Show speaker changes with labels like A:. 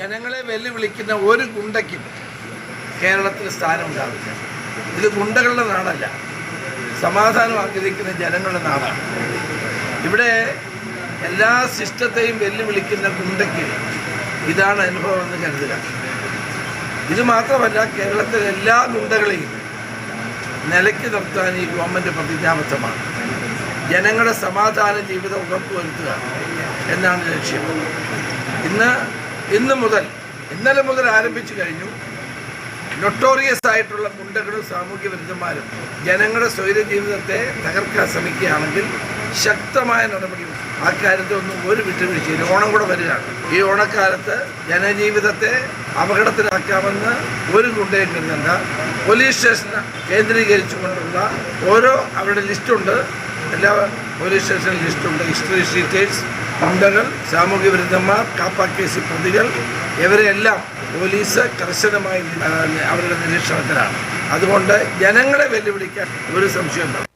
A: ജനങ്ങളെ വെല്ലുവിളിക്കുന്ന ഒരു ഗുണ്ടയ്ക്കും കേരളത്തിൽ സ്ഥാനമുണ്ടാവില്ല. ഇത് ഗുണ്ടകളുടെ നാടല്ല, സമാധാനം ആഗ്രഹിക്കുന്ന ജനങ്ങളുടെ നാടാണ്. ഇവിടെ എല്ലാ സിസ്റ്റത്തെയും വെല്ലുവിളിക്കുന്ന ഗുണ്ടയ്ക്ക് ഇതാണ് അനുഭവം എന്ന് കരുതുക. ഇത് മാത്രമല്ല, കേരളത്തിലെ എല്ലാ ഗുണ്ടകളെയും നിലയ്ക്ക് നിർത്താൻ ഈ ഗവൺമെൻറ് പ്രതിജ്ഞാബദ്ധമാണ്. ജനങ്ങളുടെ സമാധാന ജീവിതം ഉറപ്പുവരുത്തുക എന്നാണ് ലക്ഷ്യം. ഇന്നലെ മുതൽ ആരംഭിച്ചു കഴിഞ്ഞു. നൊട്ടോറിയസ് ആയിട്ടുള്ള ഗുണ്ടകളും സാമൂഹ്യ വിരുദ്ധന്മാരും ജനങ്ങളുടെ സ്വൈര്യ ജീവിതത്തെ തകർക്കാൻ ശ്രമിക്കുകയാണെങ്കിൽ ശക്തമായ നടപടി. ആ കാര്യത്തിൽ ഒന്നും ഒരു വിട്ടുവീഴ്ചയില്ല. ഓണം കൂടെ വരികയാണ്. ഈ ഓണക്കാലത്ത് ജനജീവിതത്തെ അപകടത്തിലാക്കാമെന്ന് ഒരു ഗുണ്ടയും കരുതണ്ട. പോലീസ് സ്റ്റേഷൻ കേന്ദ്രീകരിച്ചുകൊണ്ടുള്ള അവരുടെ ലിസ്റ്റുണ്ട്, എല്ലാ പോലീസ് സ്റ്റേഷനിൽ ലിസ്റ്റുണ്ട്. ഹിസ്റ്ററി ഷീറ്റേഴ്സ്, ഗുണ്ടകൾ, സാമൂഹ്യ വിരുദ്ധന്മാർ, കാപ്പ കേസ് പ്രതികൾ, ഇവരെല്ലാം പോലീസ് കർശനമായി അവരുടെ നിരീക്ഷണത്തിലാണ്. അതുകൊണ്ട് ജനങ്ങളെ വെല്ലുവിളിക്കാൻ ഒരു സംശയമുണ്ടാകും.